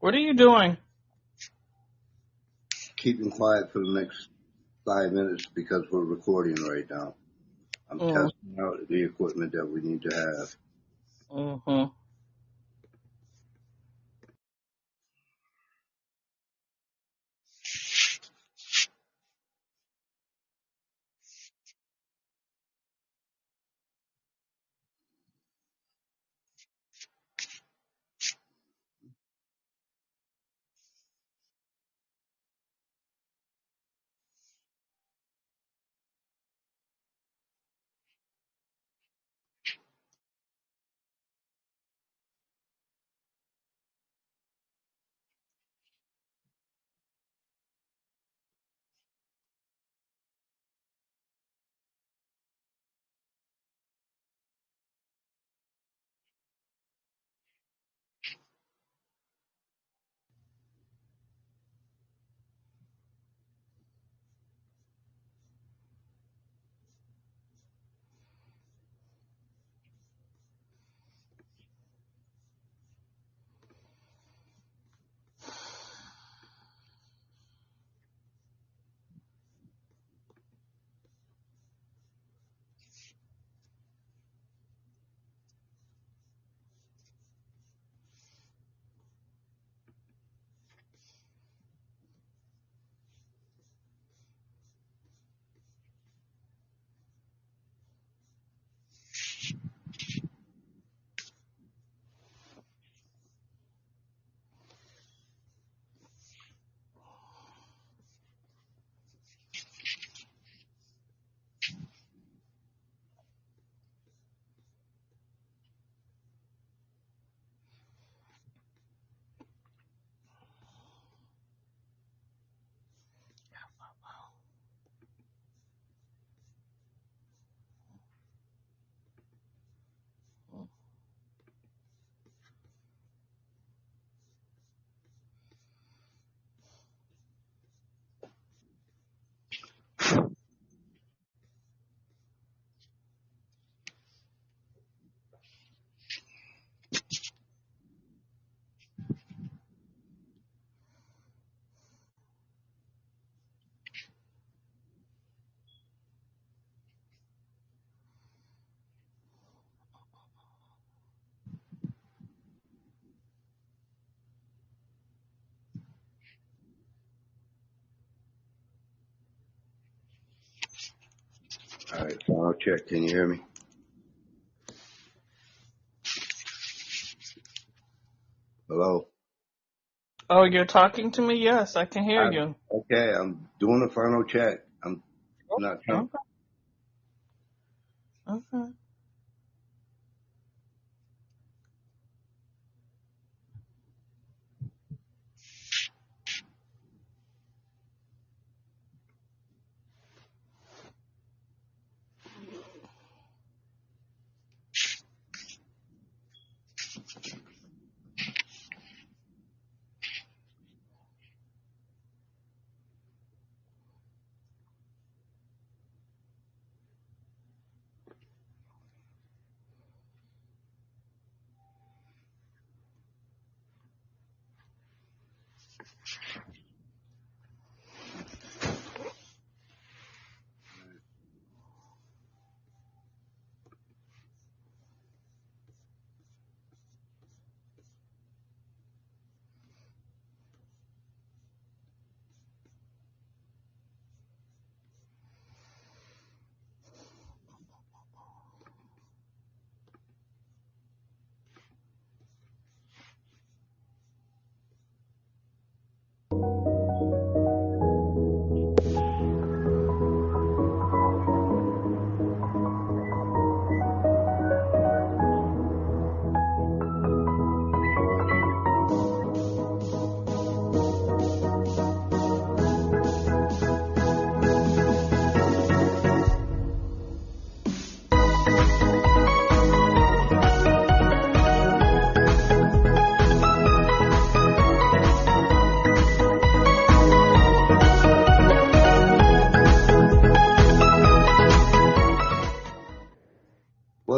What are you doing? Keeping quiet for the next 5 minutes because we're recording right now. I'm testing out the equipment that we need to have. Mm-hmm. All right, final check. Can you hear me? Hello? Oh, you're talking to me? Yes, I can hear you. Okay, I'm doing a final check. I'm not trying. Okay. Okay.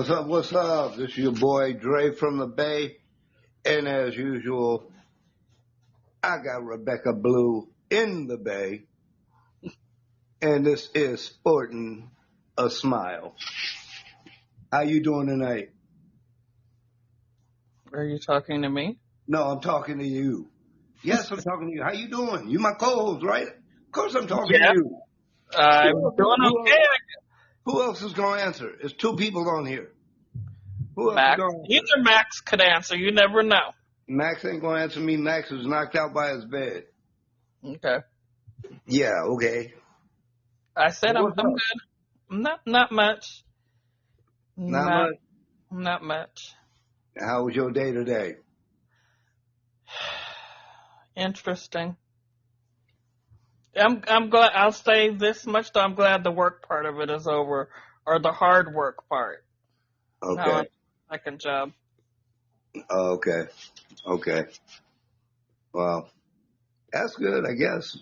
What's up? What's up? This is your boy Dre from the Bay. And as usual, I got Rebecca Blue in the Bay, and this is Sporting a Smile. How you doing tonight? Are you talking to me? No, I'm talking to you. Yes, I'm talking to you. How you doing? You my co-host, right? Of course I'm talking to Yeah, you. I'm Who else, doing who else, okay. who else is going to answer? There's two people on here. Who else is Max. going to answer? Either Max could answer. You never know. Max ain't going to answer me. Max is knocked out by his bed. Okay. Yeah, okay. I said What's I'm up? good. Not much. Not Not much. not much. How was your day today? Interesting. I'm glad. I'll say this much though. I'm glad the work part of it is over, or the hard work part. Now I'm Okay. second job. Okay. Okay. Well, that's good, I guess.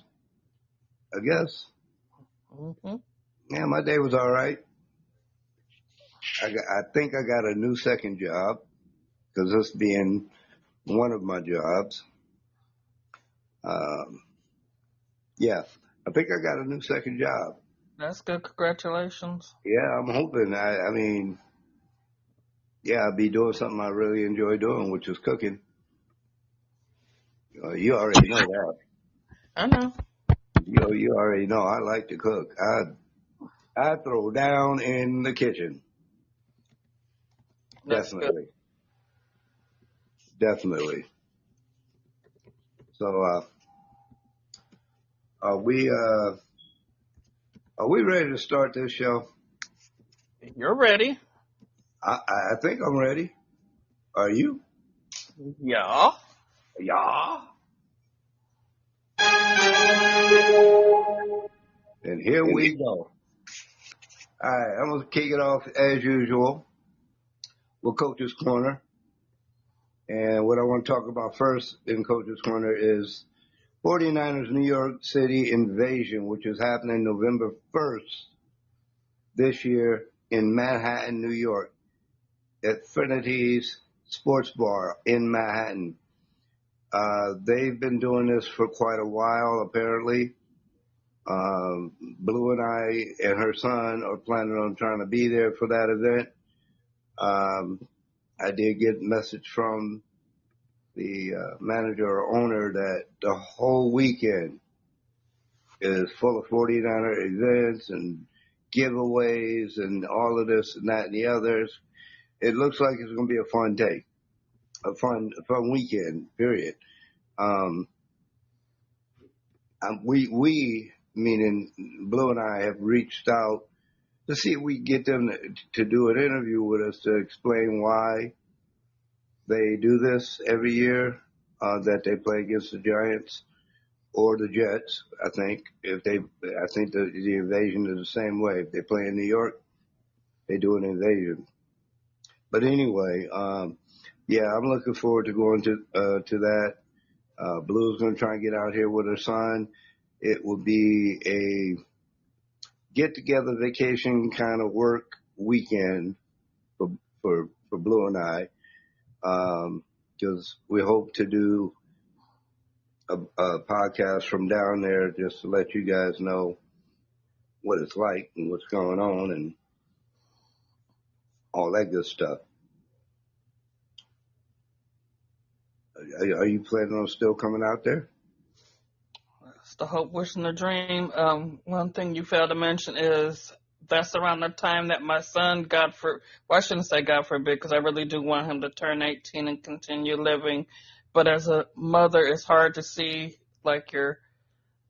I guess. Hmm. Yeah, my day was all right. I think I got a new second job because this being one of my jobs. Um, yeah, I think I got a new second job. That's good. Congratulations. Yeah, I'm hoping. I mean, yeah, I'll be doing something I really enjoy doing, which is cooking. You already know that. I know. You already know I like to cook. I throw down in the kitchen. That's good. Definitely, definitely. So, are we uh, are we ready to start this show? You're ready. I think I'm ready. Are you? Yeah. Yeah. And here we go. All right, I'm gonna kick it off as usual with Coach's Corner. And what I want to talk about first in Coach's Corner is 49ers New York City invasion, which is happening November 1st this year in Manhattan, New York, at Trinity's Sports Bar in Manhattan. They've been doing this for quite a while, apparently. Blue and I and her son are planning on trying to be there for that event. I did get a message from the manager or owner that the whole weekend is full of 49er events and giveaways and all of this and that and the others. It looks like it's going to be a fun day, a fun weekend, period. Um, we, meaning Blue and I, have reached out to see if we can get them to do an interview with us to explain why they do this every year, that they play against the Giants or the Jets. I think I think the invasion is the same way. If they play in New York, they do an invasion. But anyway, yeah, I'm looking forward to going to that. Blue's going to try and get out here with her son. It will be a get together vacation kind of work weekend for Blue and I, because we hope to do a podcast from down there just to let you guys know what it's like and what's going on and all that good stuff. Are you planning on still coming out there? It's the hope, wish, and the dream. One thing you failed to mention is that's around the time that my son, well, I shouldn't say God forbid, because I really do want him to turn 18 and continue living. But as a mother, it's hard to see like your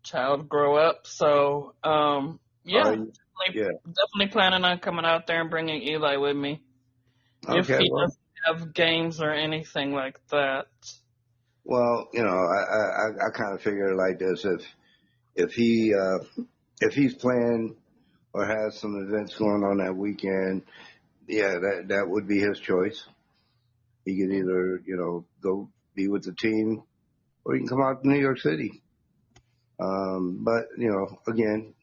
child grow up. So, yeah, Yeah. definitely planning on coming out there and bringing Eli with me if Okay. he Well, doesn't have games or anything like that. well, I kind of figure it like this: if he's playing or has some events going on that weekend, yeah, that would be his choice. He could either go be with the team or he can come out to New York City. But again,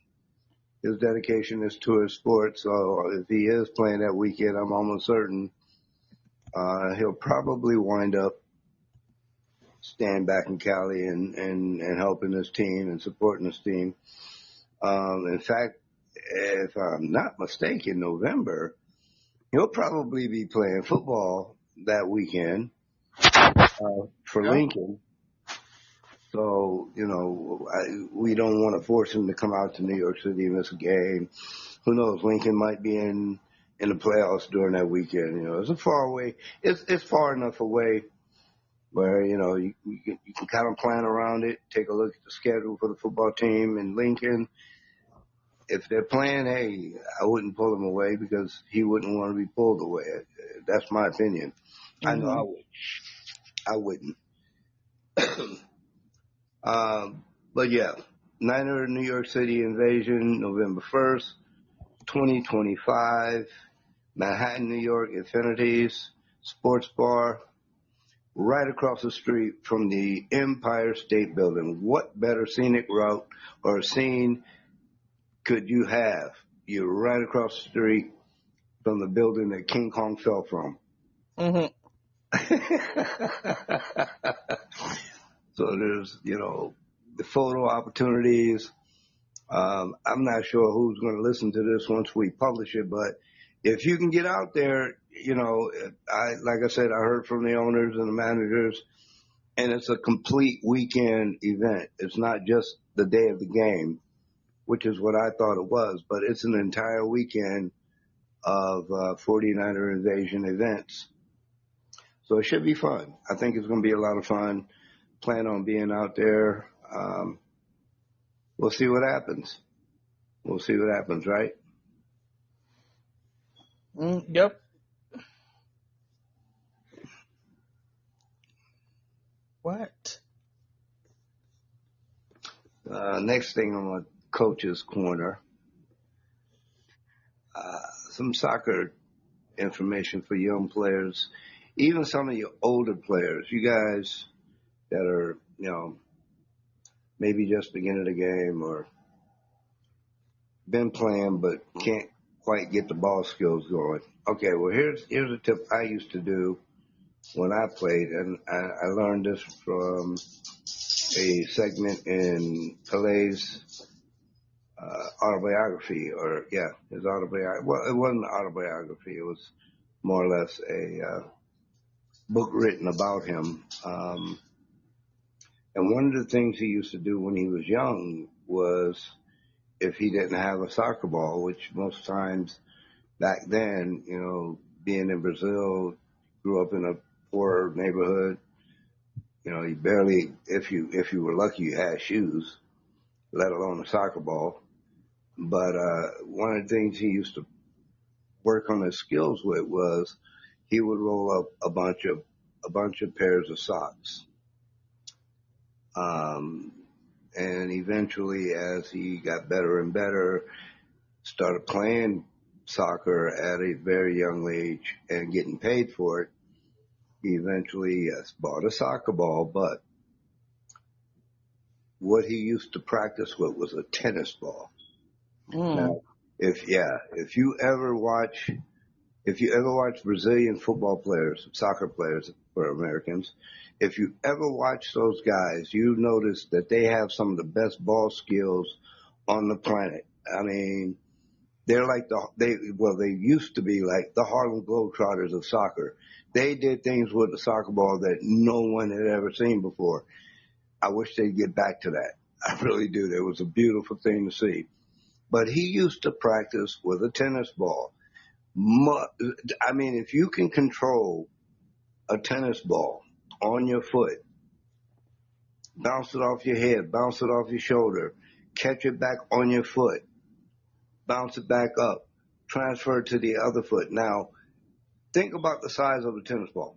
his dedication is to his sport. So if he is playing that weekend, I'm almost certain he'll probably wind up staying back in Cali and helping this team and supporting this team. In fact, if I'm not mistaken, November, he'll probably be playing football that weekend for Yeah. Lincoln. So, we don't want to force him to come out to New York City and miss a game. Who knows? Lincoln might be in the playoffs during that weekend. It's a far away. It's far enough away where, you can kind of plan around it, take a look at the schedule for the football team in Lincoln. If they're playing, hey, I wouldn't pull him away because he wouldn't want to be pulled away. That's my opinion. I know I would. I wouldn't. But yeah, Niner New York City invasion, November 1st, 2025, Manhattan, New York, Infinities Sports Bar, right across the street from the Empire State Building. What better scenic route or scene could you have? You're right across the street from the building that King Kong fell from. Mm-hmm. So there's, the photo opportunities. I'm not sure who's going to listen to this once we publish it, but if you can get out there, like I said, I heard from the owners and the managers, and it's a complete weekend event. It's not just the day of the game, which is what I thought it was, but it's an entire weekend of 49er invasion events. So it should be fun. I think it's going to be a lot of fun. Plan on being out there. We'll see what happens. We'll see what happens, right? Yep. What? Next thing on my coach's corner. Some soccer information for young players, even some of your older players. You guys that are, maybe just beginning the game or been playing but can't quite get the ball skills going. Okay, well, here's a tip I used to do when I played, and I learned this from a segment in Pelé's autobiography, his autobiography. Well, it wasn't an autobiography. It was more or less a book written about him. And one of the things he used to do when he was young was, if he didn't have a soccer ball, which most times back then, being in Brazil, grew up in a poor neighborhood, you barely, if you were lucky, you had shoes, let alone a soccer ball. But one of the things he used to work on his skills with was he would roll up a bunch of pairs of socks. And eventually, as he got better and better, started playing soccer at a very young age and getting paid for it, he eventually, yes, bought a soccer ball, but what he used to practice with was a tennis ball. Now, if you ever watch Brazilian football players, soccer players for Americans, if you ever watch those guys, you notice that they have some of the best ball skills on the planet. I mean, they're like they used to be like the Harlem Globetrotters of soccer. They did things with the soccer ball that no one had ever seen before. I wish they'd get back to that. I really do. It was a beautiful thing to see. But he used to practice with a tennis ball. I mean, if you can control a tennis ball on your foot, bounce it off your head, bounce it off your shoulder, catch it back on your foot, bounce it back up, transfer it to the other foot. Now, think about the size of a tennis ball.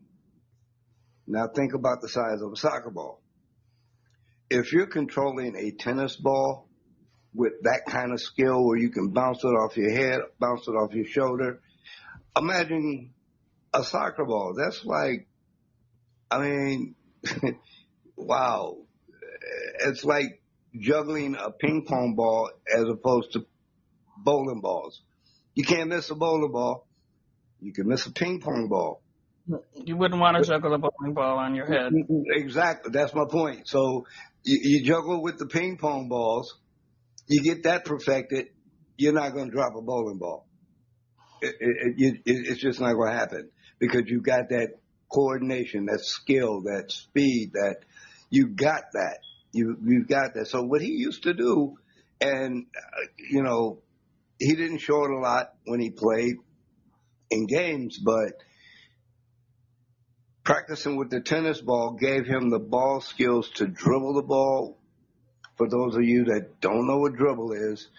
Now, think about the size of a soccer ball. If you're controlling a tennis ball with that kind of skill where you can bounce it off your head, bounce it off your shoulder, imagine a soccer ball. That's like, I mean, wow. It's like juggling a ping pong ball as opposed to bowling balls. You can't miss a bowling ball. You can miss a ping pong ball. You wouldn't want to juggle a bowling ball on your head. Exactly. That's my point. So you juggle with the ping pong balls. You get that perfected. You're not going to drop a bowling ball. It's just not going to happen because you got that coordination, that skill, that speed, that you got that. You've got that. So what he used to do, and he didn't show it a lot when he played in games, but practicing with the tennis ball gave him the ball skills to dribble the ball. For those of you that don't know what dribble is,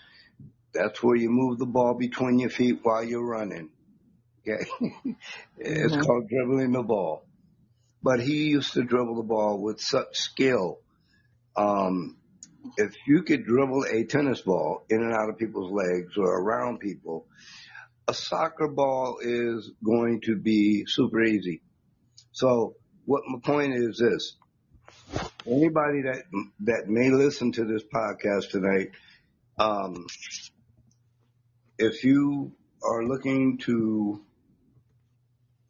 that's where you move the ball between your feet while you're running. Okay. It's called dribbling the ball. But he used to dribble the ball with such skill. If you could dribble a tennis ball in and out of people's legs or around people, a soccer ball is going to be super easy. So what my point is this. Anybody that may listen to this podcast tonight, if you are looking to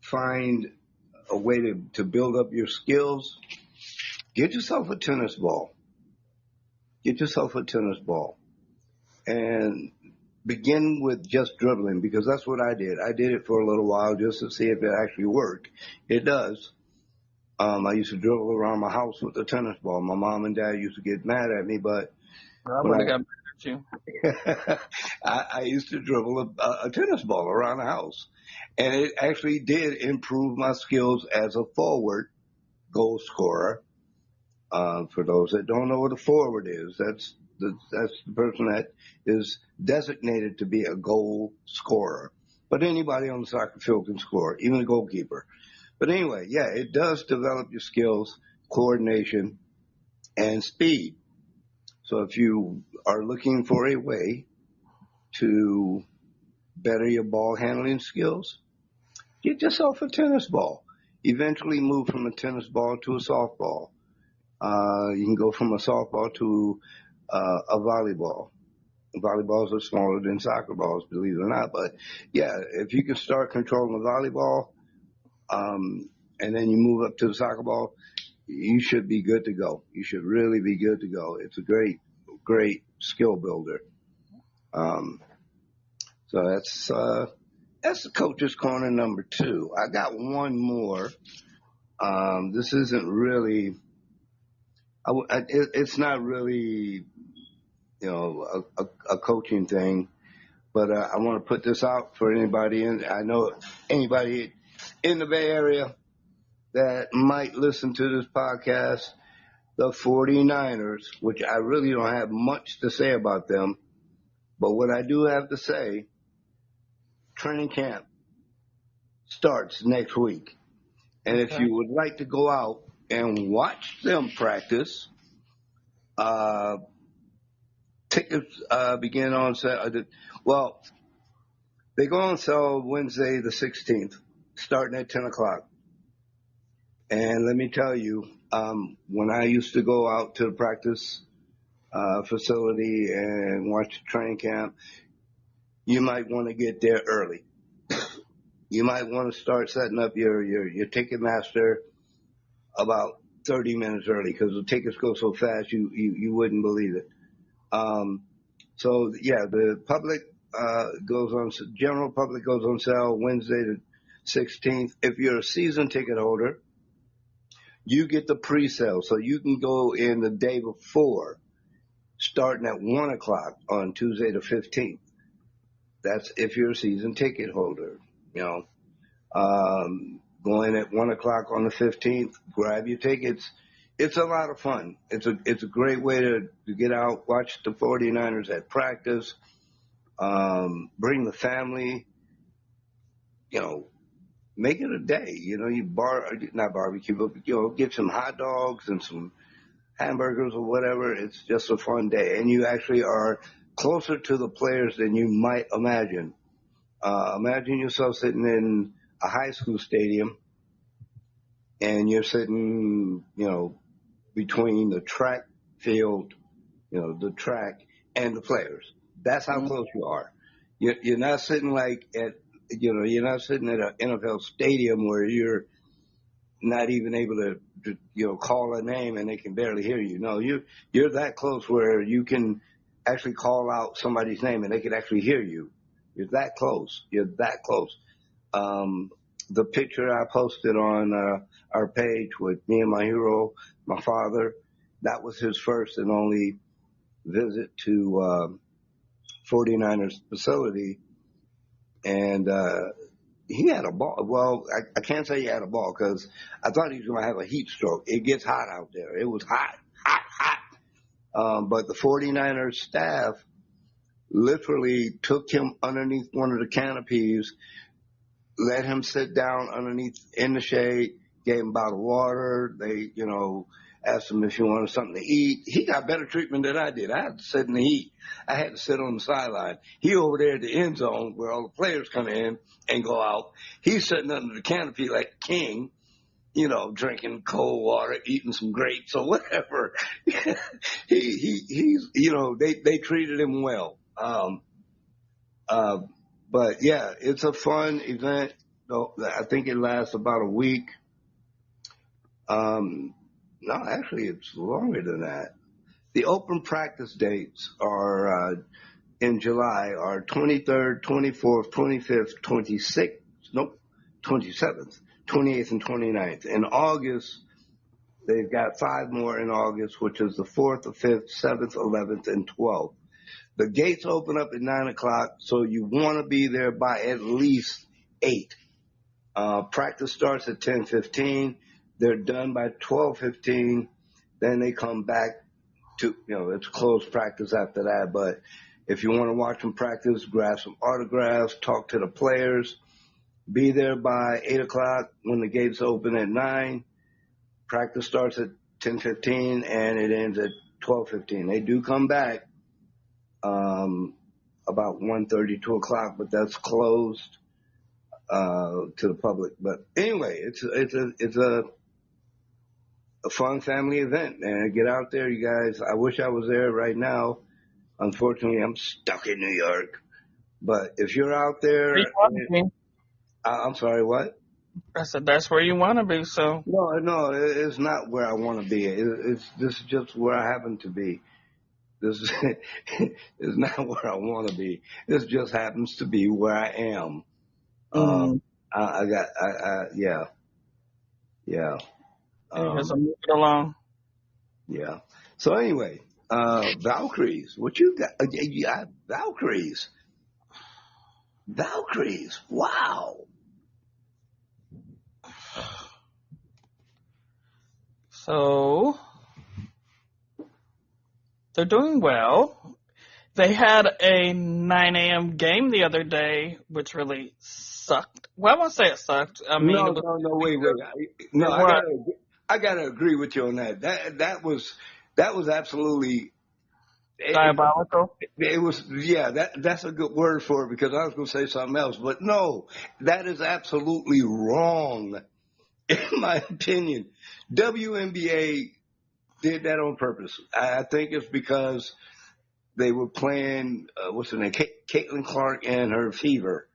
find a way to build up your skills, get yourself a tennis ball. Get yourself a tennis ball and begin with just dribbling, because that's what I did. I did it for a little while just to see if it actually worked. It does. I used to dribble around my house with a tennis ball. My mom and dad used to get mad at me, but I would have got mad at you. I used to dribble a tennis ball around the house, and it actually did improve my skills as a forward goal scorer. For those that don't know what a forward is, that's the person that is designated to be a goal scorer. But anybody on the soccer field can score, even a goalkeeper. But anyway, yeah, it does develop your skills, coordination, and speed. So if you are looking for a way to better your ball handling skills, get yourself a tennis ball. Eventually move from a tennis ball to a softball. You can go from a softball to a volleyball. Volleyballs are smaller than soccer balls, believe it or not. But yeah, if you can start controlling the volleyball, and then you move up to the soccer ball, you should be good to go. You should really be good to go. It's a great, great skill builder. So that's the Coach's Corner number 2. I got one more. This isn't really. It's not really, a coaching thing, but I want to put this out for anybody. And I know anybody in the Bay Area that might listen to this podcast, the 49ers, which I really don't have much to say about them, but what I do have to say, training camp starts next week. And if you would like to go out and watch them practice, tickets begin on Saturday. Well, they go on sale Wednesday the 16th, starting at 10 o'clock. And let me tell you, when I used to go out to the practice facility and watch training camp, you might want to get there early. You might want to start setting up your Ticketmaster about 30 minutes early, because the tickets go so fast you wouldn't believe it. So yeah, the public general public goes on sale Wednesday the 16th. If you're a season ticket holder, you get the pre-sale, so you can go in the day before, starting at 1 o'clock on Tuesday the 15th. That's if you're a season ticket holder, Going at 1 o'clock on the 15th, grab your tickets. It's a lot of fun. It's a great way to get out, watch the 49ers at practice, bring the family, make it a day. Not barbecue, but, get some hot dogs and some hamburgers or whatever. It's just a fun day. And you actually are closer to the players than you might imagine. Imagine yourself sitting in a high school stadium and you're sitting, between the track field, the track and the players. That's how close you are. You're not sitting like you're not sitting at an NFL stadium where you're not even able to call a name and they can barely hear you. No, you're that close where you can actually call out somebody's name and they can actually hear you. You're that close. You're that close. The picture I posted on our page with me and my hero, my father, that was his first and only visit to 49ers facility, and he had a ball. Well, I can't say he had a ball because I thought he was going to have a heat stroke. It gets hot out there. It was hot, hot, hot. But the 49ers staff literally took him underneath one of the canopies, let him sit down underneath in the shade, gave him a bottle of water. They, asked him if he wanted something to eat. He got better treatment than I did. I had to sit in the heat. I had to sit on the sideline. He over there at the end zone where all the players come in and go out. He's sitting under the canopy like a king, drinking cold water, eating some grapes or whatever. He's they treated him well. But yeah, it's a fun event. I think it lasts about a week. No, actually, it's longer than that. The open practice dates are in July are 23rd, 24th, 25th, 26th, 27th, 28th, and 29th. In August, they've got 5 more in August, which is the 4th, the 5th, 7th, 11th, and 12th. The gates open up at 9 o'clock, so you want to be there by at least 8. Practice starts at 10:15. They're done by 12:15. Then they come back to, it's closed practice after that. But if you want to watch them practice, grab some autographs, talk to the players, be there by 8 o'clock when the gates open at 9. Practice starts at 10:15 and it ends at 12:15. They do come back about 1:30, 2 o'clock, but that's closed to the public. But anyway, it's a fun family event, man. Get out there, you guys. I wish I was there right now. Unfortunately, I'm stuck in New York. But if you're out there, I'm sorry, what? I said that's where you want to be. So no, it's not where I want to be. This is just where I happen to be. This is not where I want to be. This just happens to be where I am. Yeah. So move it along. Yeah. So anyway, Valkyries. What you got? Valkyries. Wow. So they're doing well. They had a 9 a.m. game the other day, which really sucked. Well, I won't say it sucked. I mean, wait. No, I gotta agree with you on that. That was absolutely diabolical. It was, that's a good word for it because I was going to say something else. But no, that is absolutely wrong, in my opinion. WNBA did that on purpose. I think it's because they were playing, what's her name, Caitlin Clark and her Fever.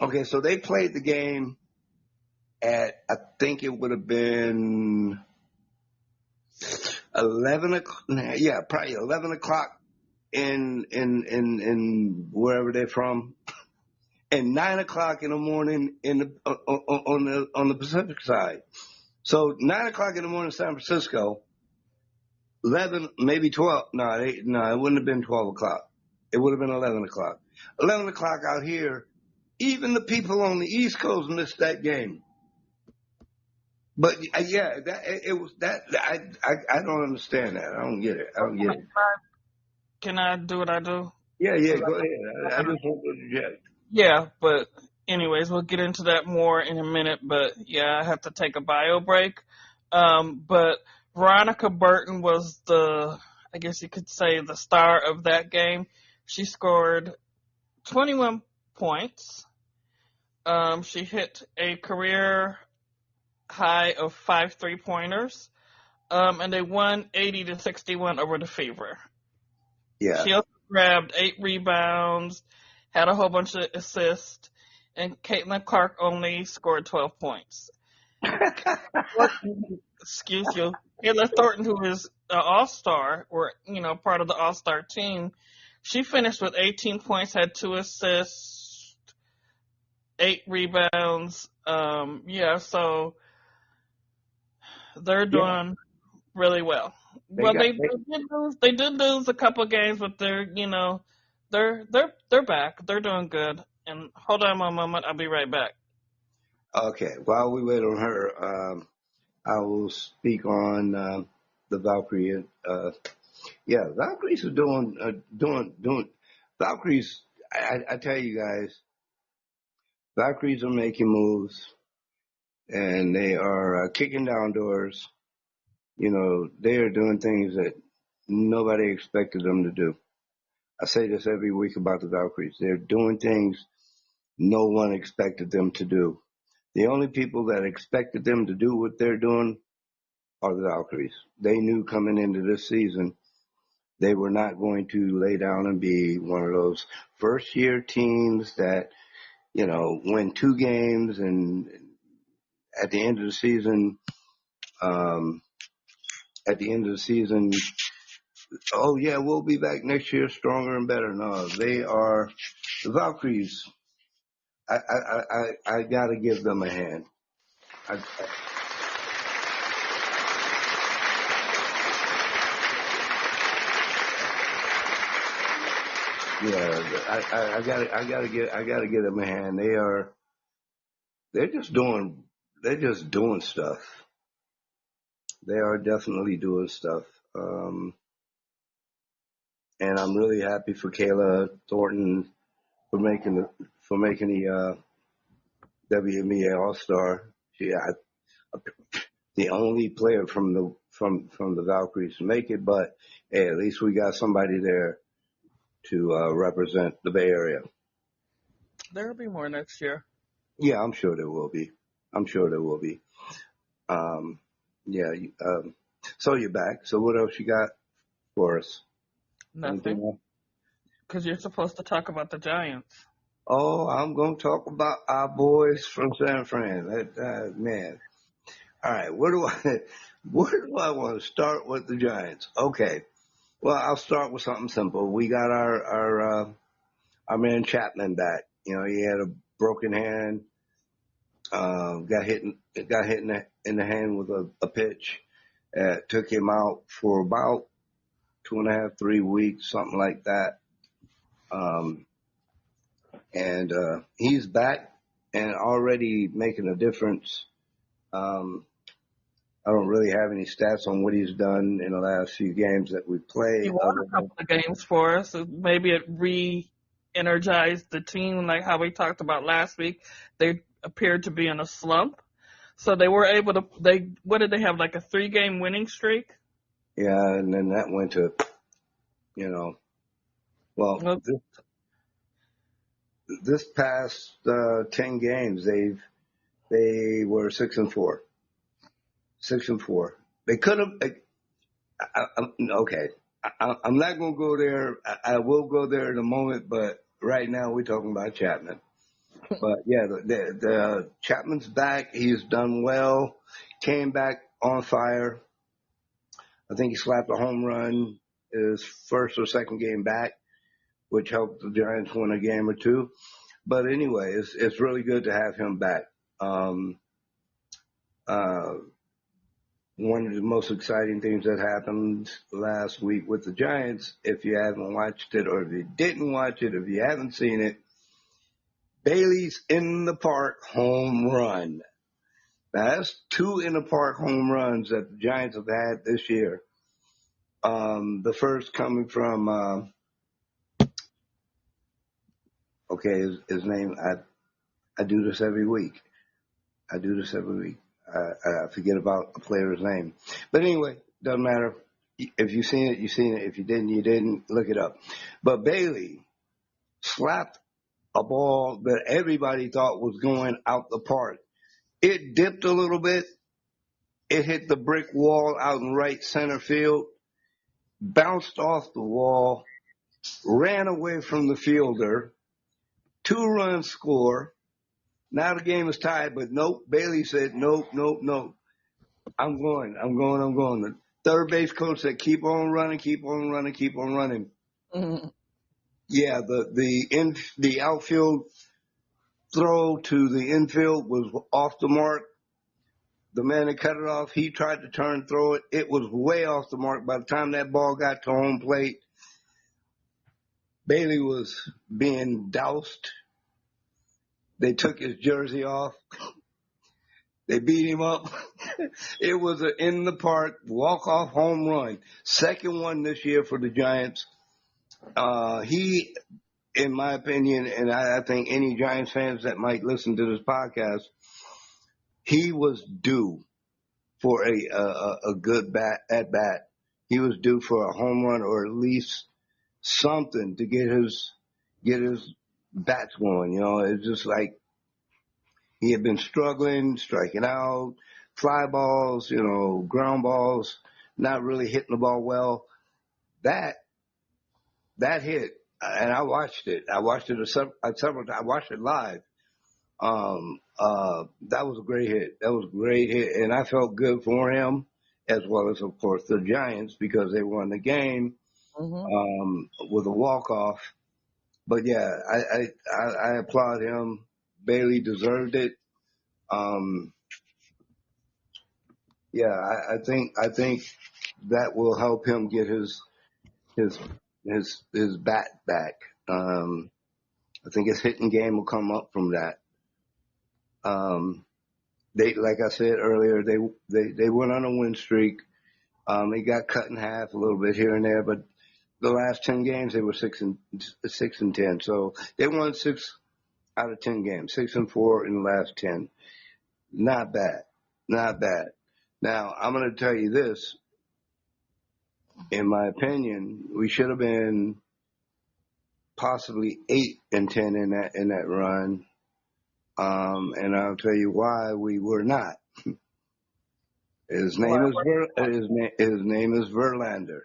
Okay, so they played the game at, I think it would have been 11 o'clock. Yeah, probably 11 o'clock in wherever they're from, and 9 o'clock in the morning on the Pacific side. So 9 o'clock in the morning in San Francisco, 11, maybe 12. No, it wouldn't have been 12 o'clock. It would have been 11 o'clock. 11 o'clock out here. Even the people on the East Coast missed that game. But I don't understand that. I don't get it. Can I do what I do? Yeah, go ahead. I just want to interject. Yeah, but anyways, we'll get into that more in a minute. But yeah, I have to take a bio break. But Veronica Burton was I guess you could say, the star of that game. She scored 21 points. She hit a career high of 5 3-pointers. And they won 80-61 over the Fever. Yeah. She also grabbed 8 rebounds, had a whole bunch of assists, and Caitlin Clark only scored 12 points. Thornton, excuse you, Caitlin Thornton, who is an All-Star, or part of the All-Star team, she finished with 18 points, had 2 assists, 8 rebounds. So they're Yeah, doing really well. they Well, got. they did lose a couple of games, but they're back. They're doing good. And hold on one moment, I'll be right back. Okay, while we wait on her, I will speak on the Valkyrie. Yeah, Valkyries are doing. Valkyries, I tell you guys, Valkyries are making moves and they are kicking down doors. They are doing things that nobody expected them to do. I say this every week about the Valkyries. They're doing things no one expected them to do. The only people that expected them to do what they're doing are the Valkyries. They knew coming into this season they were not going to lay down and be one of those first year teams that, win 2 games and at the end of the season, um, oh yeah, we'll be back next year stronger and better. No, they are the Valkyries. I gotta give them a hand. I, I gotta give them a hand. They're just doing stuff. They are definitely doing stuff. Um, and I'm really happy for Kayla Thornton for making the WNBA All-Star. The only player from the Valkyries to make it, but hey, at least we got somebody there to represent the Bay Area. There'll be more next year. Yeah, I'm sure there will be. Um, yeah. So you're back. So what else you got for us? Nothing. Because you're supposed to talk about the Giants. Oh, I'm going to talk about our boys from San Fran. Man. All right. Where do I want to start with the Giants? Okay. Well, I'll start with something simple. We got our man Chapman back. He had a broken hand. Got hit in the hand with a pitch. Took him out for about 2.5, 3 weeks, something like that. And he's back and already making a difference. I don't really have any stats on what he's done in the last few games that we played. He won a couple of games for us. Maybe it re-energized the team, like how we talked about last week. They appeared to be in a slump. So they were able to, what did they have, like a 3-game winning streak? Yeah, and then that went to, well, this past 10 games, they were 6-4. 6-4. They could have. Okay, I'm not gonna go there. I will go there in a moment, but right now we're talking about Chapman. But yeah, the Chapman's back. He's done well. Came back on fire. I think he slapped a home run his first or second game back, which helped the Giants win a game or two. But anyway, it's really good to have him back. One of the most exciting things that happened last week with the Giants, if you haven't watched it or if you didn't watch it, if you haven't seen it, Bailey's in the park home run. Now, that's 2 in the park home runs that the Giants have had this year. The first coming from, his name, I do this every week. I forget about a player's name. But anyway, doesn't matter. If you've seen it, you've seen it. If you didn't, you didn't. Look it up. But Bailey slapped a ball that everybody thought was going out the park. It dipped a little bit. It hit the brick wall out in right center field, bounced off the wall, ran away from the fielder, 2-run score. Now the game is tied, but nope. Bailey said, nope, nope, nope. I'm going. The third base coach said, keep on running, keep on running, keep on running. Mhm. Yeah, the outfield throw to the infield was off the mark. The man that cut it off, he tried to turn, throw it. It was way off the mark. By the time that ball got to home plate, Bailey was being doused. They took his jersey off. They beat him up. It was an in the park walk-off home run. Second one this year for the Giants. He, in my opinion, and I think any Giants fans that might listen to this podcast, he was due for a good at bat. He was due for a home run or at least something to get his bats going. You know, it's just like he had been struggling, striking out, fly balls, you know, ground balls, not really hitting the ball well. That hit, and I watched it. I watched it several times. I watched it live. That was a great hit. That was a great hit, and I felt good for him, as well as, of course, the Giants because they won the game with a walk-off. But yeah, I applaud him. Bailey deserved it. Yeah, I think that will help him get his bat back. I think his hitting game will come up from that. They, like I said earlier, they went on a win streak. They got cut in half a little bit here and there, but the last 10 games they were 6-10. So they won 6 out of 10 games, 6-4 in the last 10. Not bad, not bad. Now I'm going to tell you this. In my opinion, we should have been possibly 8-10 in that run. And I'll tell you why we were not. His name is Verlander.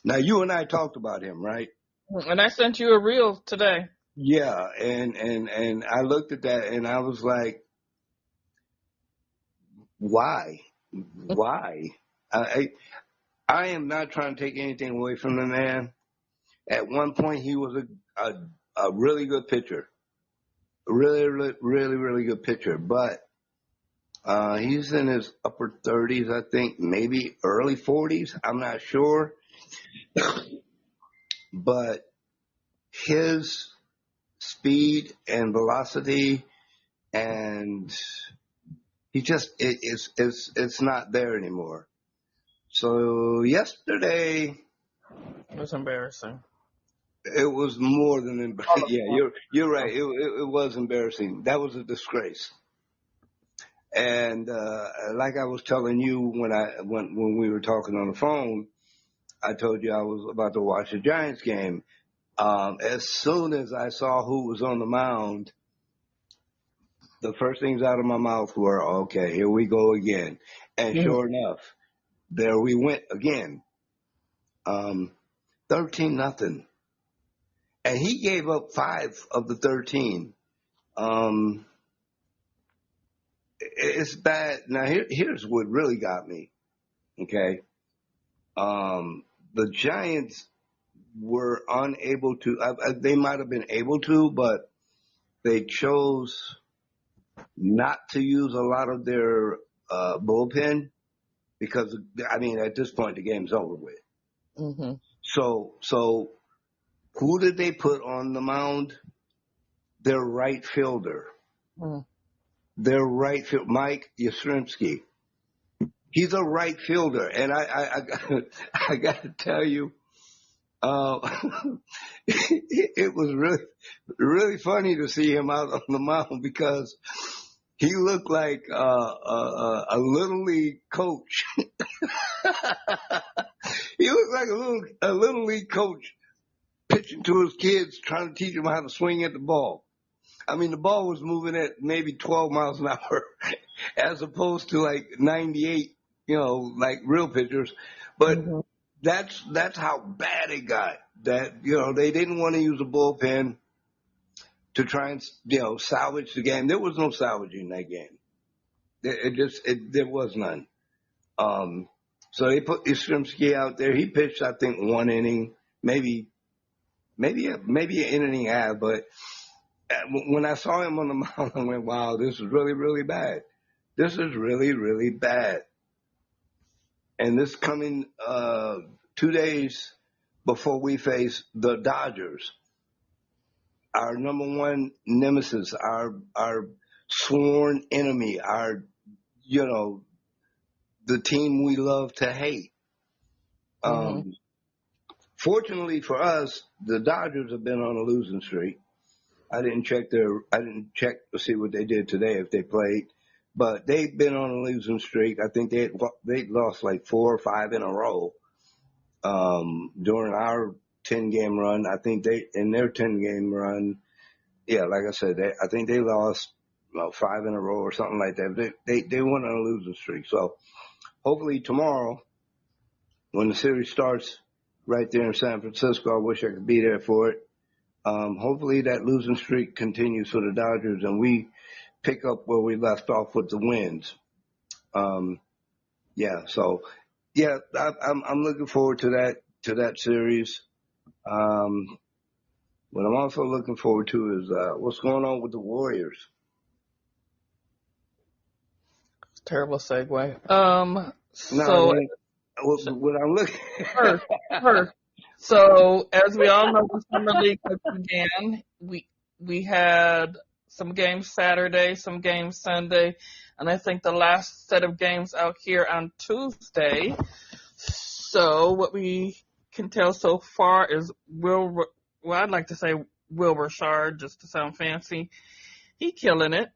Now you and I talked about him, right? And I sent you a reel today. Yeah, and I looked at that and I was like, why? Why? I am not trying to take anything away from the man. At one point, he was a really good pitcher. Really good pitcher. But he's in his upper 30s, I think, maybe early 40s. I'm not sure. But his speed and velocity and he just it's not there anymore. So yesterday It was embarrassing. it was more than embarrassing. Yeah, you're right. It was embarrassing. That was a disgrace. And like I was telling you when we were talking on the phone, I told you I was about to watch the Giants game. As soon as I saw who was on the mound, the first things out of my mouth were, okay, here we go again. And sure enough, there we went again. 13-0. And he gave up 5 of the 13. It's bad. Now here's what really got me. Okay. The Giants were unable to, they might have been able to, but they chose not to use a lot of their bullpen because, I mean, at this point, the game's over with. Mm-hmm. So who did they put on the mound? Their right fielder. Mm. Their right fielder, Mike Yastrzemski. He's a right fielder. And I got to tell you, it was really funny to see him out on the mound because he looked like a little league coach. He looked like a little league coach pitching to his kids, trying to teach them how to swing at the ball. I mean, the ball was moving at maybe 12 miles an hour as opposed to like 98, you know, like real pitchers. But that's how bad it got. That, you know, they didn't want to use a bullpen to try and salvage the game. There was no salvaging that game. There was none. So they put Yastrzemski out there. He pitched, I think, one inning, maybe an inning and a half. But when I saw him on the mound, I went, "Wow, this is really, really bad. This is really, really bad." And this coming 2 days before we face the Dodgers, our number one nemesis, our sworn enemy, the team we love to hate. Fortunately for us, the Dodgers have been on a losing streak. I didn't check to see what they did today if they played, but they've been on a losing streak. I think they lost like 4 or 5 in a row during our 10-game run. I think in their 10-game run, like I said, I think they lost 5 in a row or something like that. They went on a losing streak. So hopefully tomorrow, when the series starts right there in San Francisco, I wish I could be there for it. Hopefully that losing streak continues for the Dodgers and we pick up where we left off with the wins. I'm looking forward to that series. What I'm also looking forward to is what's going on with the Warriors. Terrible segue. What I'm looking first. So as we all know, the summer league has began. We had some games Saturday, some games Sunday, and I think the last set of games out here on Tuesday. So what we can tell so far is I'd like to say Will Richard, just to sound fancy. He killing it.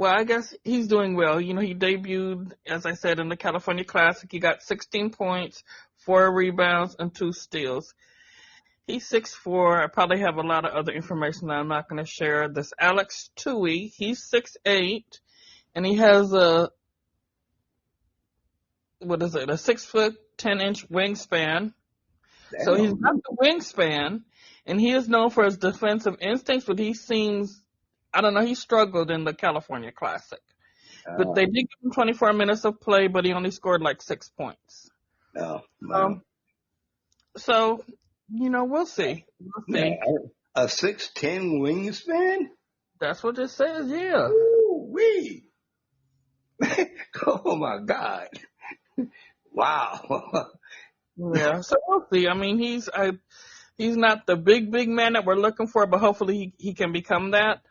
I guess he's doing well. He debuted, as I said, in the California Classic. He got 16 points, 4 rebounds, and 2 steals. He's 6'4". I probably have a lot of other information that I'm not going to share. This Alex Tui, he's 6'8", and he has a 6 foot 10-inch wingspan. Damn. So he's got the wingspan, and he is known for his defensive instincts, but he seems, he struggled in the California Classic. But they did give him 24 minutes of play, but he only scored like 6 points. So, we'll see. Man, a 6'10" wingspan? That's what it says, yeah. Ooh-wee. Oh, my God. Wow. Yeah, so we'll see. I mean, he's not the big man that we're looking for, but hopefully he can become that.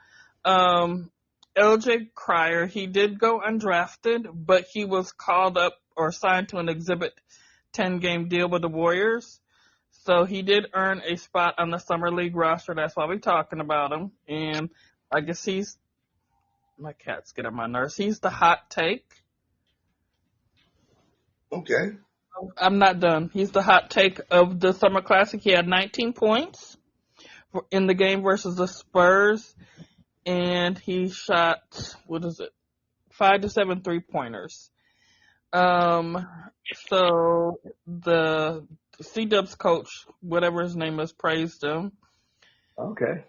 LJ Cryer, he did go undrafted, but he was called up or signed to an Exhibit 10-game deal with the Warriors. So he did earn a spot on the Summer League roster. That's why we're talking about him. And I guess my cat's getting on my nerves. He's the hot take. Okay. I'm not done. He's the hot take of the Summer Classic. He had 19 points in the game versus the Spurs. And he shot, 5 to 7 3-pointers. So the C-Dub's coach, whatever his name is, praised him. Okay.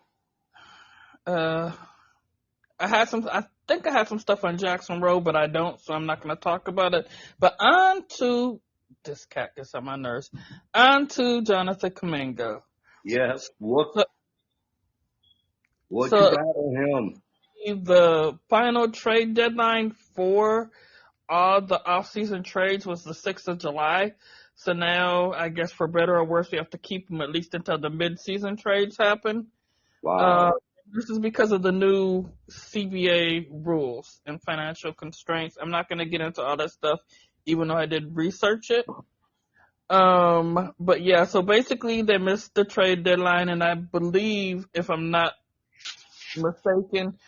I think I had some stuff on Jackson Road, but I don't, so I'm not going to talk about it. But on to, this cat gets on my nerves, on to Jonathan Kuminga. Yes. What you got on him? The final trade deadline for all the off-season trades was the 6th of July. So now, I guess for better or worse, we have to keep him at least until the mid-season trades happen. Wow. This is because of the new CBA rules and financial constraints. I'm not going to get into all that stuff, even though I did research it. But yeah, so basically they missed the trade deadline, and I believe, if I'm not mistaken,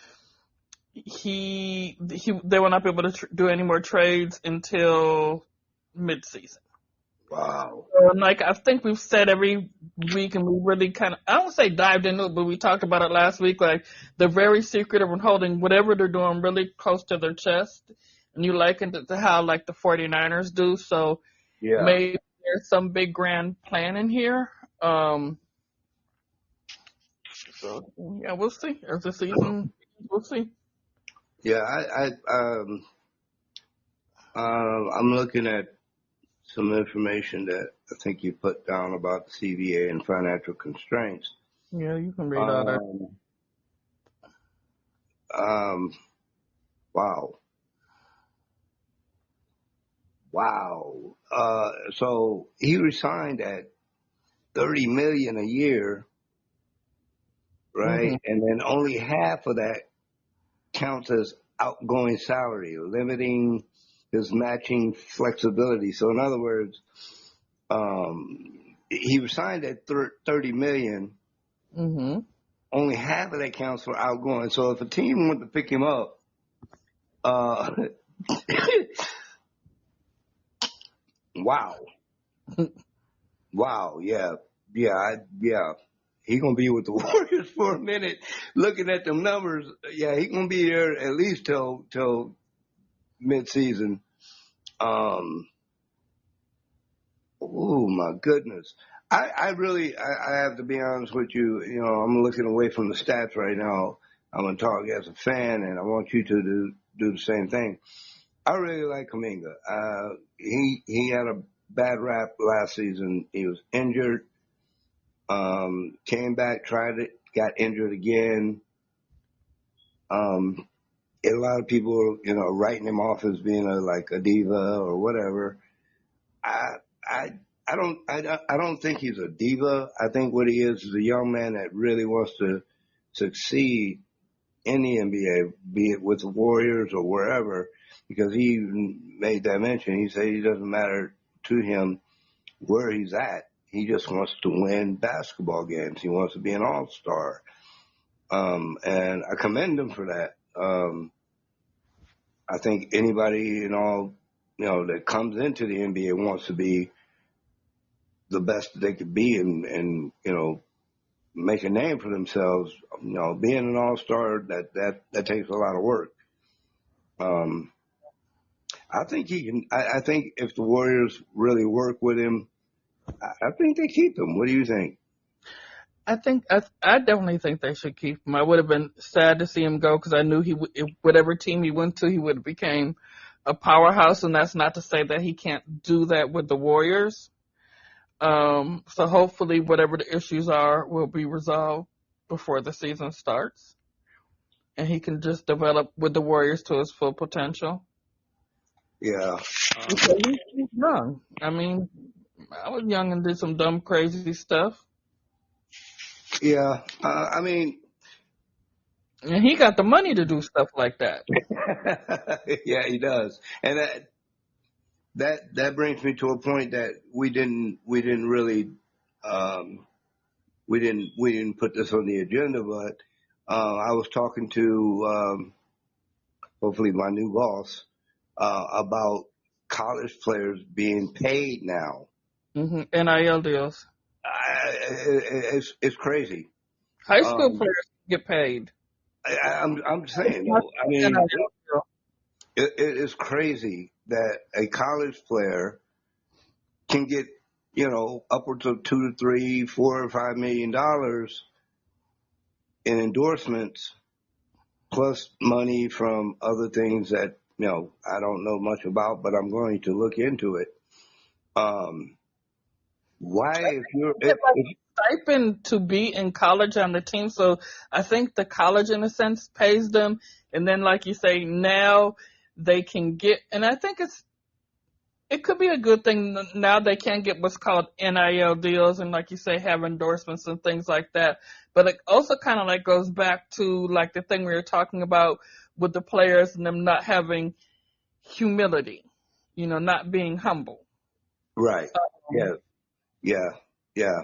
they will not be able to do any more trades until mid-season. Wow. And I think we've said every week, and we really kind of, I don't say dived into it, but we talked about it last week, the very secret of holding whatever they're doing really close to their chest. And you likened it to how, the 49ers do. So maybe there's some big grand plan in here. So yeah, we'll see as the season. We'll see. Yeah, I'm looking at some information that I think you put down about the CBA and financial constraints. Yeah, you can read all that. Um, um, wow, wow. So he resigned at 30 million a year, right? Hmm. And then only half of that counts as outgoing salary, limiting his matching flexibility. So in other words, he was signed at 30 million. Hmm. Only half of that counts for outgoing. So if a team wanted to pick him up, uh, wow, wow, yeah. He gonna be with the Warriors for a minute. Looking at them numbers, yeah, he gonna be there at least till mid season. Um, Oh my goodness. I have to be honest with you. You know, I'm looking away from the stats right now. I'm going to talk as a fan, and I want you to do the same thing. I really like Kuminga. He had a bad rap last season. He was injured, came back, tried it, got injured again. Um, a lot of people, you know, writing him off as being like a diva or whatever. I I I don't think he's a diva. I think what he is a young man that really wants to succeed in the NBA, be it with the Warriors or wherever, because he even made that mention. He said it doesn't matter to him where he's at. He just wants to win basketball games. He wants to be an all-star. And I commend him for that. I think anybody, you know, that comes into the NBA wants to be the best they could be and you know, make a name for themselves. You know, being an all-star, that takes a lot of work. Um, I think he can. I think if the Warriors really work with him, I think they keep him. What do you think? I definitely think they should keep him. I would have been sad to see him go because I knew whatever team he went to, he would have became a powerhouse. And that's not to say that he can't do that with the Warriors. So hopefully, whatever the issues are, will be resolved before the season starts, and he can just develop with the Warriors to his full potential. Yeah. Because he's young. I mean, I was young and did some dumb, crazy stuff. Yeah. I mean, And he got the money to do stuff like that. yeah, he does, and that brings me to a point that we didn't really um, we didn't put this on the agenda, but I was talking to hopefully my new boss about college players being paid now. NIL deals. It's crazy. High school Um, players get paid. I'm saying Not though. I mean, NIL deal. it is crazy that a college player can get, you know, upwards of 2 to 3, $4 or $5 million in endorsements, plus money from other things that, you know, I don't know much about, but I'm going to look into it. Um, why, if you're, Get like a stipend to be in college on the team. So I think the college, in a sense, pays them. And then, like you say, now they can get, and I think it could be a good thing. Now they can get what's called NIL deals, and like you say, have endorsements and things like that. But it also kind of like goes back to like the thing we were talking about with the players and them not having humility, not being humble. right? Um, Yeah, yeah, yeah.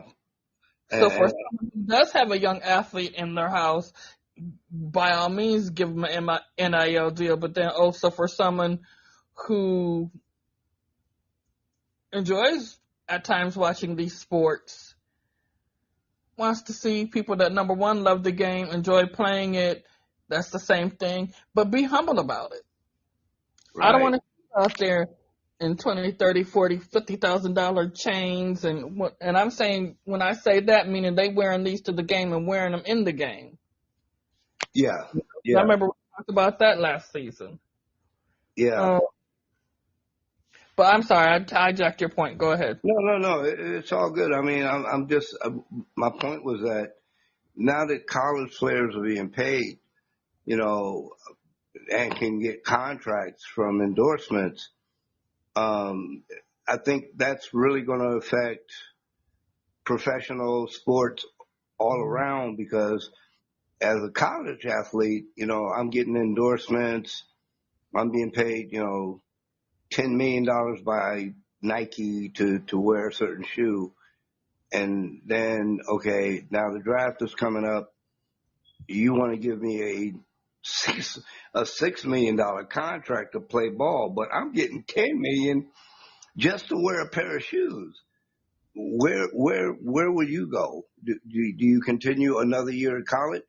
so for And, someone who does have a young athlete in their house, by all means give them an NIL deal. But then also for someone who enjoys at times watching these sports, wants to see people that number one love the game, enjoy playing it. That's the same thing, but be humble about it. I don't right, want to go out there. in 20, 30, 40, $50,000 chains and I'm saying when I say that meaning they wearing these to the game and wearing them in the game. Yeah, I yeah, remember we talked about that last season. yeah. But I'm sorry, I hijacked your point. Go ahead. No. It's all good. I mean, I'm just my point was that now that college players are being paid, you know, and can get contracts from endorsements, I think that's really going to affect professional sports all around because as a college athlete, you know, I'm getting endorsements. I'm being paid, you know, $10 million by Nike to wear a certain shoe. And then, okay, now the draft is coming up. You want to give me $6 million contract to play ball, but I'm getting 10 million just to wear a pair of shoes. Where will you go? Do you continue another year of college,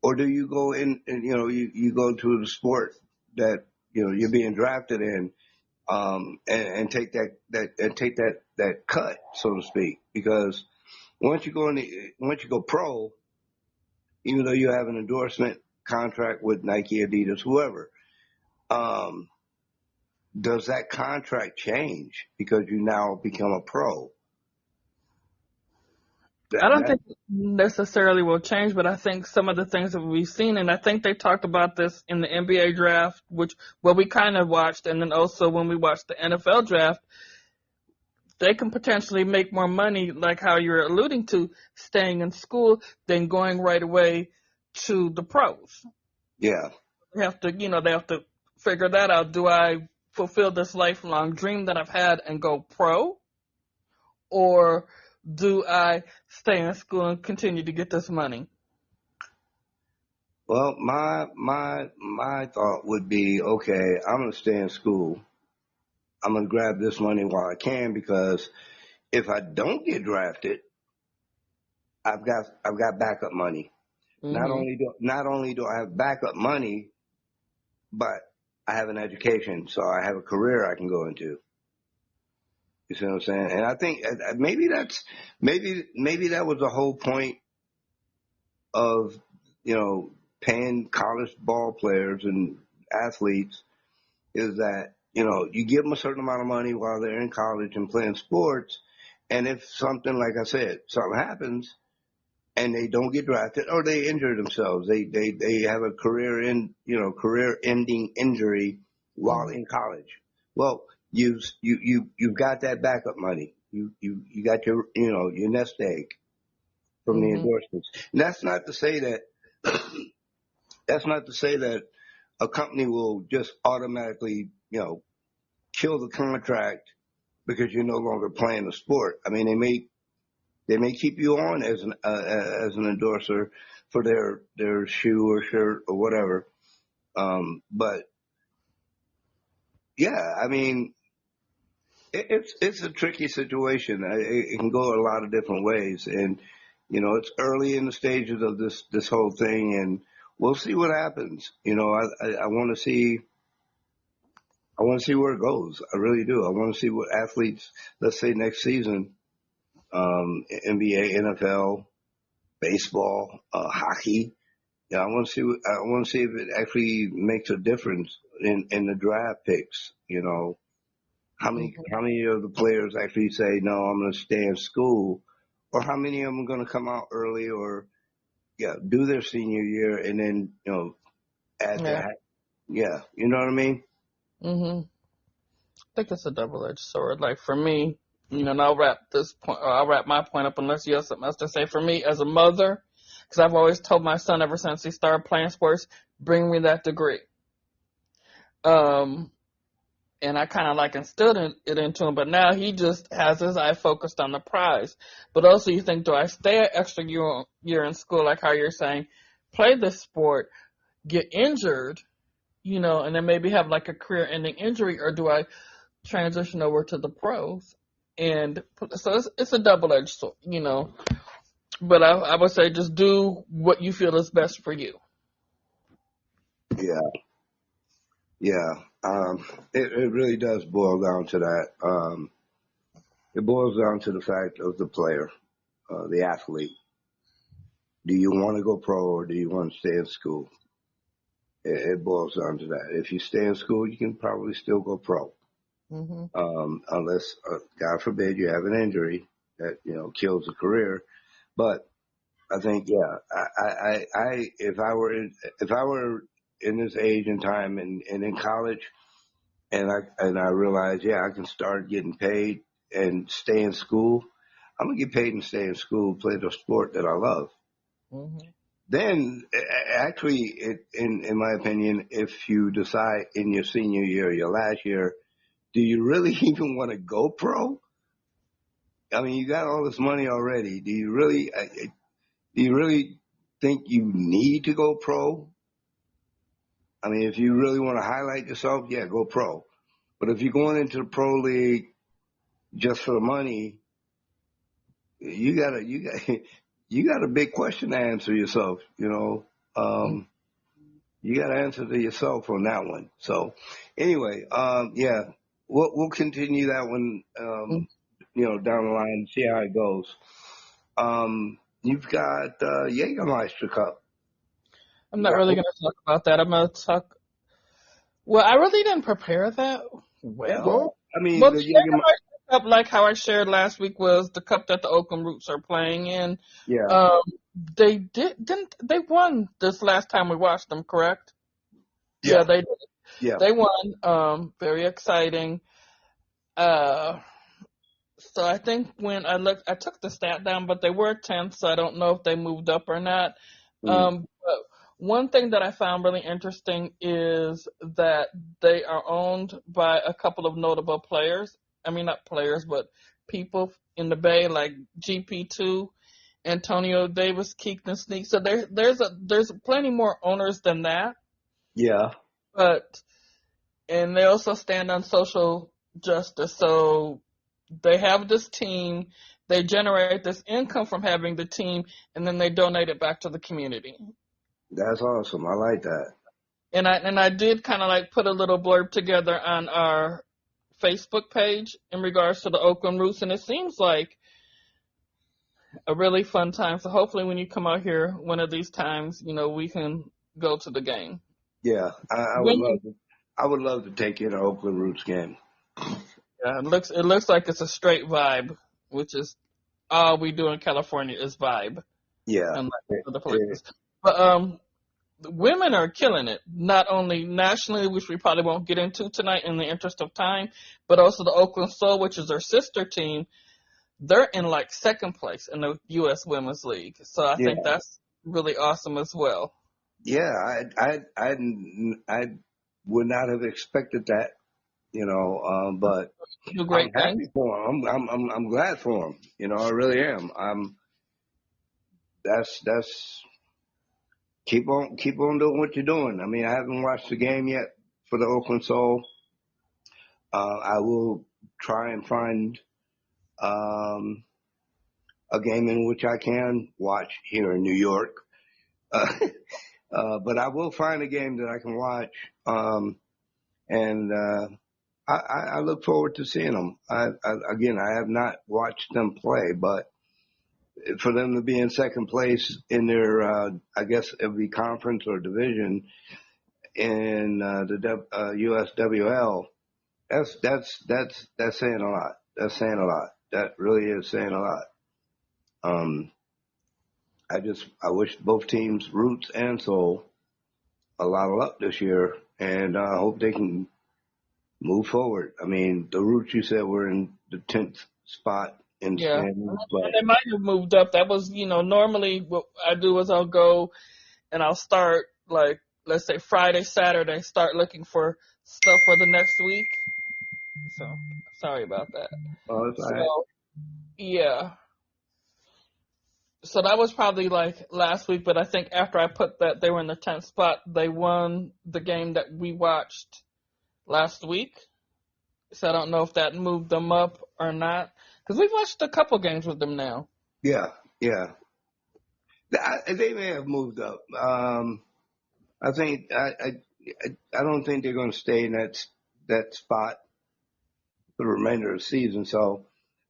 or do you go in and you know you go to the sport that you know you're being drafted in, and take that cut, so to speak? Because once you go pro, even though you have an endorsement contract with Nike, Adidas, whoever, um, does that contract change because you now become a pro? I don't That think it necessarily will change, but I think some of the things that we've seen, and I think they talked about this in the NBA draft, well, we kind of watched, and then also when we watched the NFL draft, they can potentially make more money, like how you're alluding to, staying in school than going right away to the pros. yeah. They have to figure that out. Do I fulfill this lifelong dream that I've had and go pro? Or do I stay in school and continue to get this money? Well, my thought would be, okay, I'm gonna stay in school. I'm gonna grab this money while I can because if I don't get drafted, I've got backup money. Mm-hmm. Not only do I have backup money, but I have an education, so I have a career I can go into. You see what I'm saying? And I think maybe that was the whole point of you know paying college ball players and athletes is that you know you give them a certain amount of money while they're in college and playing sports, and if something like I said, something happens and they don't get drafted or they injure themselves, they have a career ending injury while Mm-hmm. in college. Well, you've got that backup money. You got your nest egg from the Mm-hmm. endorsements. And that's not to say that a company will just automatically, kill the contract because you're no longer playing the sport. I mean, they may keep you on as an endorser for their shoe or shirt or whatever. But yeah, I mean, it's a tricky situation. It can go a lot of different ways, and it's early in the stages of this whole thing, and we'll see what happens. I want to see. I want to see where it goes. I really do. I want to see what athletes, let's say next season, NBA, NFL, baseball, hockey. Yeah, I want to see. I want to see if it actually makes a difference in the draft picks. How many of the players actually say no, I'm going to stay in school, or how many of them are going to come out early, or do their senior year and then add Yeah. that. Yeah, you know what I mean? Mm-hmm. I think it's a double-edged sword. Like for me, and I'll wrap my point up unless you have something else to say. For me, as a mother, because I've always told my son ever since he started playing sports, bring me that degree. And I kind of like instilled it into him, but now he just has his eye focused on the prize. But also, you think, do I stay an extra year in school, like how you're saying, play this sport, get injured, and then maybe have like a career-ending injury, or do I transition over to the pros? And so it's a double-edged sword, But I would say just do what you feel is best for you. Yeah, yeah. It really does boil down to that. It boils down to the fact of the player, the athlete. Do you want to go pro or do you want to stay in school? It boils down to that. If you stay in school, you can probably still go pro, Hmm. unless, God forbid, you have an injury that kills a career. But I think, yeah, if I were in this age and time and in college, and I realized, yeah, I can start getting paid and stay in school. I'm gonna get paid and stay in school, play the sport that I love. Hmm. Then, actually, in my opinion, if you decide in your senior year, your last year, do you really even want to go pro? I mean, you got all this money already. Do you really think you need to go pro? I mean, if you really want to highlight yourself, yeah, go pro. But if you're going into the pro league just for the money, you got you got a big question to answer yourself. You got to answer to yourself on that one. So anyway, yeah, we'll continue that one, down the line and see how it goes. You've got Jägermeister Cup. I'm not really going to talk about that. I'm going to talk. Well, I really didn't prepare that well. Well, I mean, Well, the the Jägermeister, Jägermeister Cup, like how I shared last week, was the cup that the Oakland Roots are playing in. yeah, Um, they didn't they won this last time we watched them, correct? Yeah, yeah, they yeah. they won. Very exciting. Uh, so I think when I looked, I took the stat down, but they were 10th, so I don't know if they moved up or not. Mm, But one thing that I found really interesting is that they are owned by a couple of notable players. I mean, not players, but people in the Bay, like GP2, Antonio Davis, Keaton Sneak. So there's plenty more owners than that, yeah, but and they also stand on social justice. So they have this team, they generate this income from having the team, and then they donate it back to the community. that's awesome. I like that. And I did kind of like put a little blurb together on our Facebook page in regards to the Oakland Roots, and it seems like a really fun time. So hopefully, when you come out here one of these times, we can go to the game. Yeah, I would Women, love to. I would love to take you to Oakland Roots game. it looks like it's a straight vibe, which is all we do in California is vibe, Yeah, unlike it, other it, places. But the women are killing it, not only nationally, which we probably won't get into tonight in the interest of time, but also the Oakland Soul, which is their sister team. They're in like second place in the U.S. Women's League, so I think yeah, that's really awesome as well. yeah. I would not have expected that, but Do I'm great things. happy for him. I'm glad for him. I really am. That's keep on doing what you're doing. I mean, I haven't watched the game yet for the Oakland Soul. I will try and find um, a game in which I can watch here in New York. Uh, but I will find a game that I can watch. And I look forward to seeing them. Again, I have not watched them play, but for them to be in second place in their, I guess it would be conference or division in the USWL, that's saying a lot. That's saying a lot. That really is saying a lot. Um, I wish both teams, Roots and Soul, a lot of luck this year, and I hope they can move forward. I mean, the Roots you said were in the 10th spot in the Yeah, standings, and but they might have moved up. That was, normally what I do is I'll go and I'll start like let's say Friday, Saturday, start looking for stuff for the next week. So sorry about that. it's all right. So yeah. So that was probably like last week, but I think after I put that they were in the 10th spot, they won the game that we watched last week. So I don't know if that moved them up or not. Because we've watched a couple games with them now. Yeah, yeah. They may have moved up. I think I don't think they're going to stay in that spot for the remainder of the season. So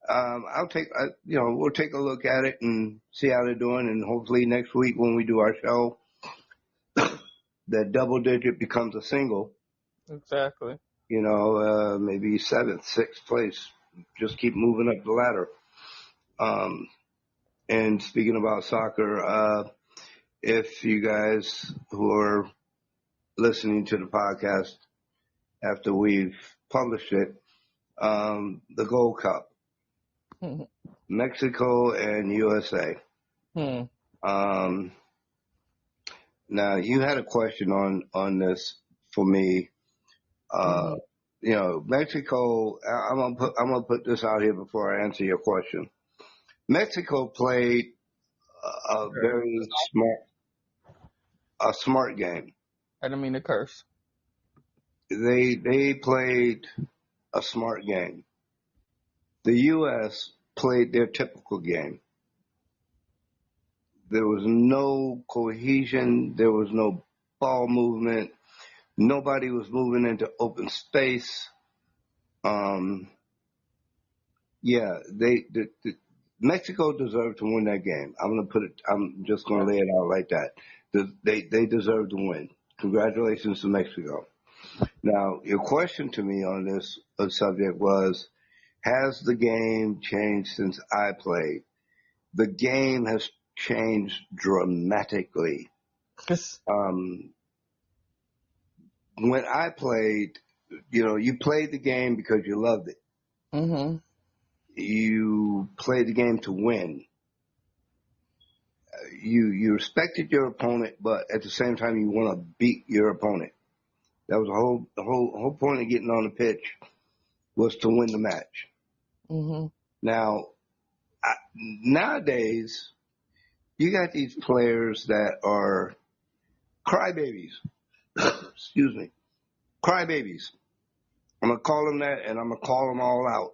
we'll take a look at it and see how they're doing, and hopefully next week when we do our show, that double digit becomes a single. Exactly. Maybe seventh, sixth place. Just keep moving up the ladder. And speaking about soccer, if you guys who are listening to the podcast after we've published it, the Gold Cup, Mexico and USA. Now you had a question on this for me. Mexico. I'm gonna put this out here before I answer your question. Mexico played a very smart game. I didn't mean to curse. They played a smart game. The U.S. played their typical game. There was no cohesion. There was no ball movement. Nobody was moving into open space. Mexico deserved to win that game. I'm just going to lay it out like that. They deserved to win. Congratulations to Mexico. Now, your question to me on this subject was, has the game changed since I played? The game has changed dramatically. When I played, you played the game because you loved it. Mm-hmm. You played the game to win. You respected your opponent, but at the same time, you want to beat your opponent. That was the whole point of getting on the pitch was to win the match. Mm-hmm. Now, nowadays, you got these players that are crybabies. Excuse me. Crybabies. I'm going to call them that, and I'm going to call them all out.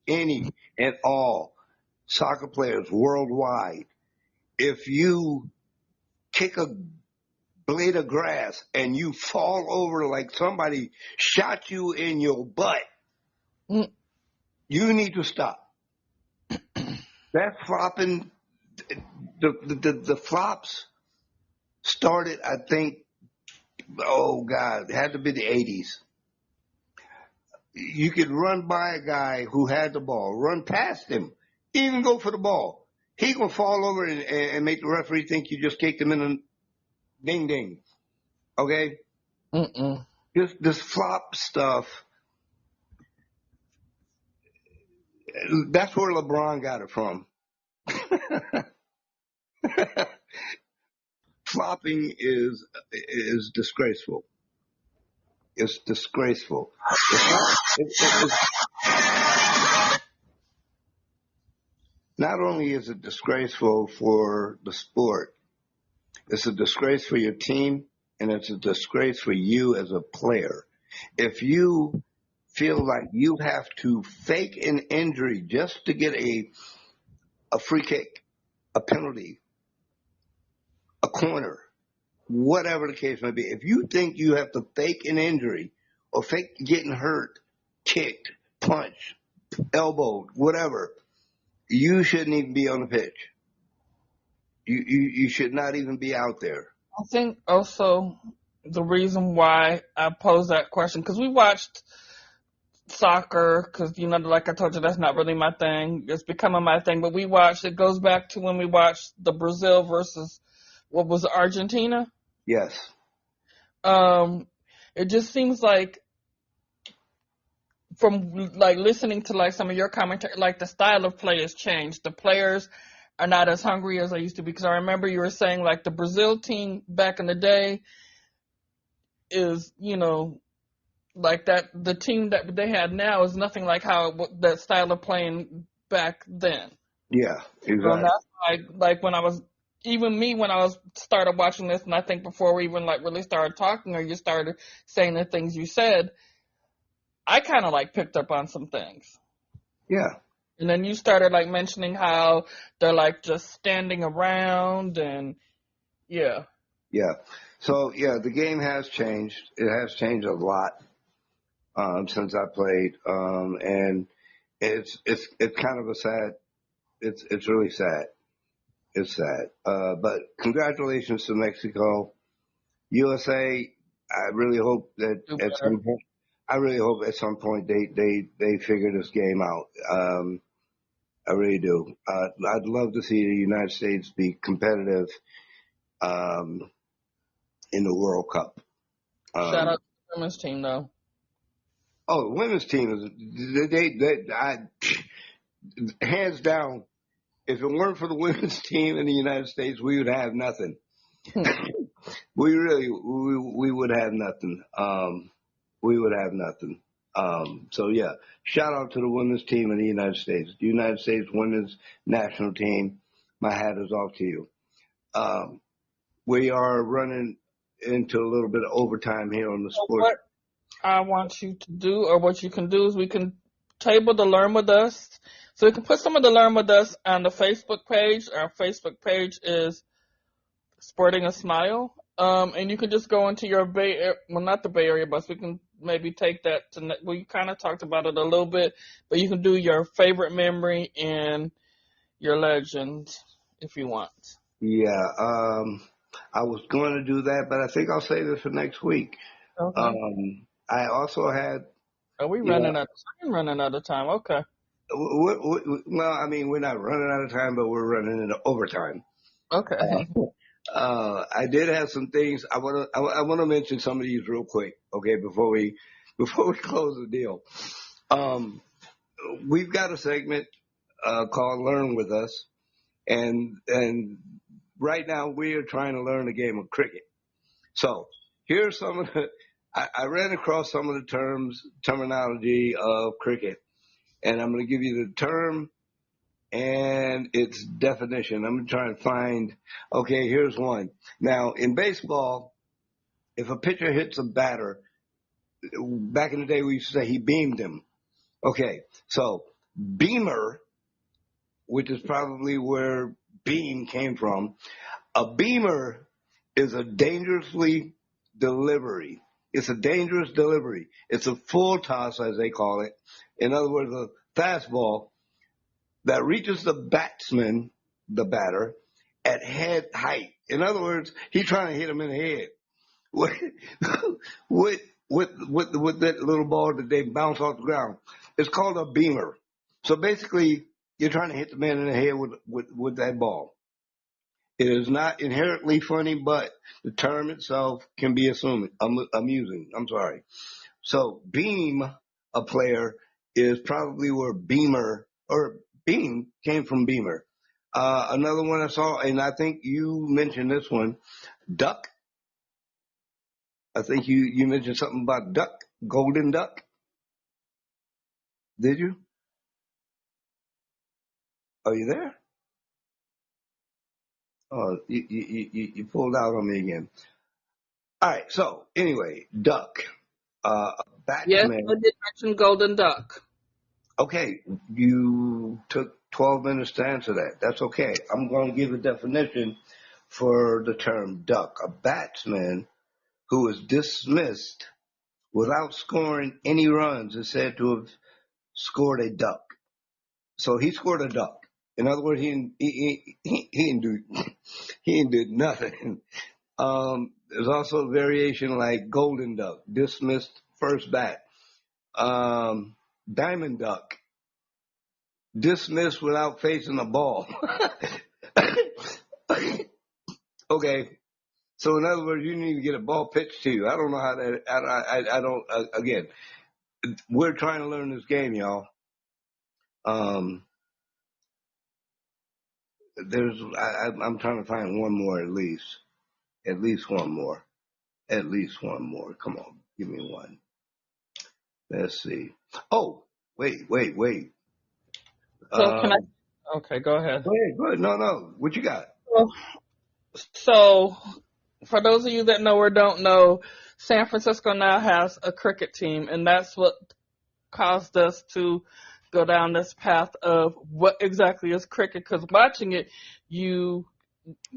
Any and all soccer players worldwide, if you kick a blade of grass and you fall over like somebody shot you in your butt, you need to stop. That flopping, the flops started, I think, it had to be the 80s. You could run by a guy who had the ball, run past him, even go for the ball. He gonna fall over and make the referee think you just kicked him in the ding ding. Okay? This flop stuff, that's where LeBron got it from. Flopping is disgraceful. It's disgraceful. Not only is it disgraceful for the sport, it's a disgrace for your team, and it's a disgrace for you as a player. If you feel like you have to fake an injury just to get a free kick, a penalty, a corner, whatever the case may be, if you think you have to fake an injury or fake getting hurt, kicked, punched, elbowed, whatever, you shouldn't even be on the pitch. You should not even be out there. I think also the reason why I posed that question, because we watched soccer, because, like I told you, that's not really my thing. It's becoming my thing, but it goes back to when we watched the Brazil versus, what was it, Argentina? Yes. It just seems like, from listening to some of your commentary, the style of play has changed. The players are not as hungry as they used to be, because I remember you were saying the Brazil team back in the day is, that the team that they had now is nothing like how that style of playing back then. Yeah, exactly. And that's when I was, even me, when I was started watching this, and I think before we even really started talking, or you started saying the things you said, I kind of picked up on some things. Yeah. And then you started mentioning how they're just standing around, and yeah. Yeah. So yeah, the game has changed. It has changed a lot since I played, and it's kind of a sad. It's really sad. It's sad. But congratulations to Mexico, USA. I really hope that Do at better. some point, I really hope at some point they figure this game out. I really do. I'd love to see the United States be competitive um, in the World Cup. Shout Um, out to the women's team though. oh, the women's team is hands down. If it weren't for the women's team in the United States, we would have nothing. We would have nothing. We would have nothing. So yeah, shout out to the women's team in the United States. The United States women's national team. My hat is off to you. Um, we are running into a little bit of overtime here on the So sports. what I want you to do, or what you can do, is we can table the Learn With Us. So we can put some of the Learn With Us on the Facebook page. Our Facebook page is Sporting a Smile. And you can just go into your well, not the Bay Area bus. We can maybe take that to, well, you kind of talked about it a little bit, but you can do your favorite memory and your legend if you want. Yeah, I was going to do that, but I think I'll save it for next week. Okay. I also had, Are we you know, running out of time? Running out of time. Okay. well, I mean, we're not running out of time, but we're running into overtime. Okay. I did have some things I want to mention some of these real quick, okay, before we close the deal. We've got a segment called Learn With Us, and right now we are trying to learn the game of cricket. So here's some of the I ran across some of the terminology of cricket, and I'm going to give you the term and its definition. I'm going to try and find, okay, here's one. Now, in baseball, if a pitcher hits a batter, back in the day we used to say he beamed him. Okay, so beamer, which is probably where beam came from, a beamer is a dangerously delivery. It's a dangerous delivery. It's a full toss, as they call it. In other words, a fastball that reaches the batsman, the batter, at head height. In other words, he's trying to hit him in the head with with with that little ball that they bounce off the ground. It's called a beamer. So basically, you're trying to hit the man in the head with that ball. It is not inherently funny, but the term itself can be amusing. I'm sorry. So beam a player is probably where beamer or beam came from beamer. Another one I saw, and I think you mentioned this one, duck. I think you mentioned something about duck, golden duck. Did you? Are you there? Oh, you pulled out on me again. All right. So anyway, duck, a Yes, I batsman. did mention Golden Duck. Okay, you took 12 minutes to answer that. That's okay. I'm going to give a definition for the term duck. A batsman who is dismissed without scoring any runs is said to have scored a duck. So he scored a duck. In other words, he didn't do he didn't do nothing. There's also a variation like golden duck, dismissed first bat. Diamond duck, dismissed without facing the ball. Okay. So in other words, you need to get a ball pitched to you. I don't know how that. I don't. Again, we're trying to learn this game, y'all. Um, I'm trying to find one more at least. At least one more. At least one more. Come on, give me one. Let's see. Oh, wait. So can Um, I? Okay, go ahead. go ahead, go ahead. No. What you got? Well, so for those of you that know or don't know, San Francisco now has a cricket team, and that's what caused us to go down this path of what exactly is cricket. Because watching it, you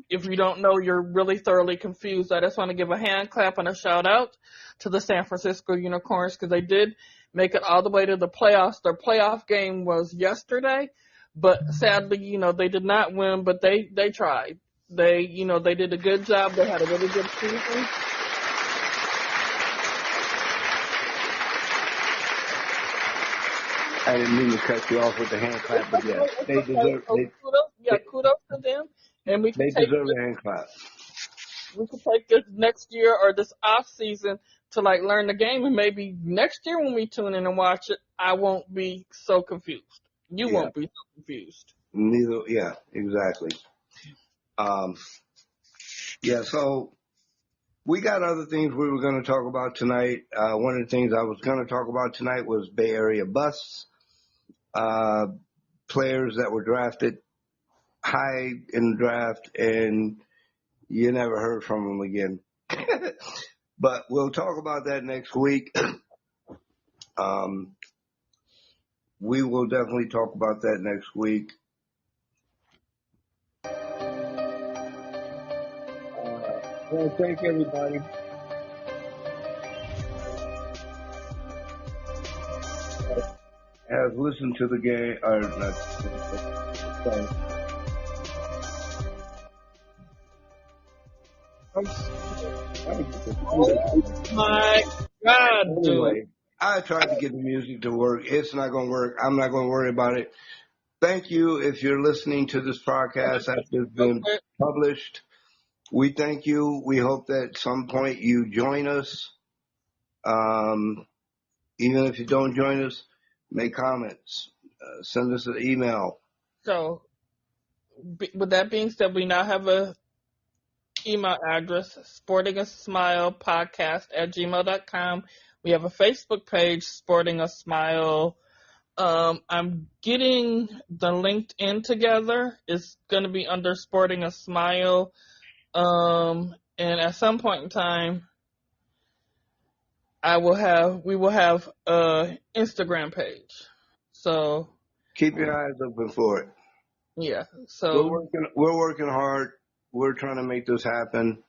if you don't know, you're really thoroughly confused. I just want to give a hand clap and a shout out to the San Francisco Unicorns because they did make it all the way to the playoffs. Their playoff game was yesterday, but sadly, they did not win, but they tried. They did a good job. They had a really good season. I didn't mean to cut you off with the hand clap, but yes, they deserve. Kudos to them, and we can They deserve a hand clap. We could take this next year or this off season to learn the game, and maybe next year when we tune in and watch it, I won't be so confused. You won't be so confused. Neither, yeah, exactly. So we got other things we were going to talk about tonight. One of the things I was going to talk about tonight was Bay Area busts, players that were drafted high in the draft, and you never heard from them again. But we'll talk about that next week. We will definitely talk about that next week. Well, thank everybody. Has listened to the game, or not. Sorry. Oh my God, anyway, I tried to get the music to work. It's not going to work. I'm not going to worry about it. Thank you if you're listening to this podcast after it's been published. We thank you. We hope that at some point you join us. Even if you don't join us, make comments. Send us an email. So, with that being said, we now have a email address, sportingasmilepodcast@gmail.com. We have a Facebook page, Sporting a Smile. I'm getting the LinkedIn together. It's going to be under Sporting a Smile. And at some point in time, we will have a Instagram page. So keep your eyes open for it. Yeah. So we're working hard. We're trying to make this happen.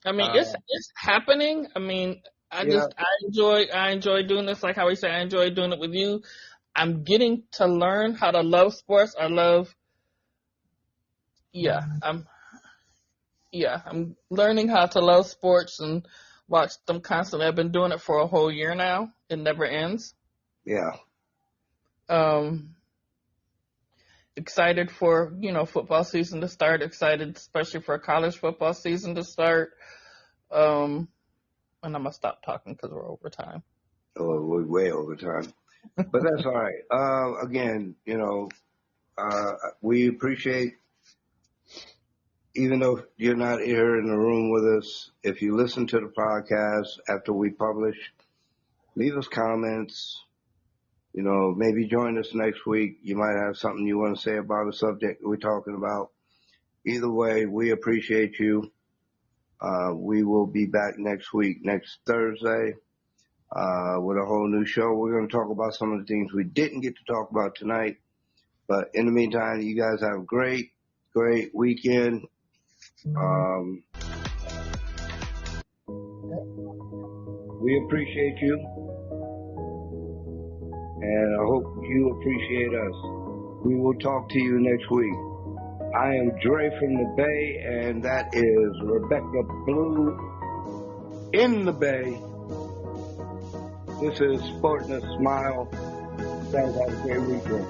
I mean, it's happening. I mean, I enjoy doing this. Like how we say, I enjoy doing it with you. I'm getting to learn how to love sports. I'm learning how to love sports and watch them constantly. I've been doing it for a whole year now. It never ends. Yeah. Excited for, football season to start. Excited, especially for college football season to start. And I'm going to stop talking because we're over time. Oh, we're way over time. But that's all right. Again, we appreciate, even though you're not here in the room with us, if you listen to the podcast after we publish, leave us comments. Maybe join us next week. You might have something you want to say about a subject we're talking about. Either way, we appreciate you. We will be back next week, next Thursday, with a whole new show. We're going to talk about some of the things we didn't get to talk about tonight. But in the meantime, you guys have a great, great weekend. We appreciate you. And I hope you appreciate us. We will talk to you next week. I am Dre from the Bay, and that is Rebecca Blue in the Bay. This is Sporting a Smile. You guys have a great weekend.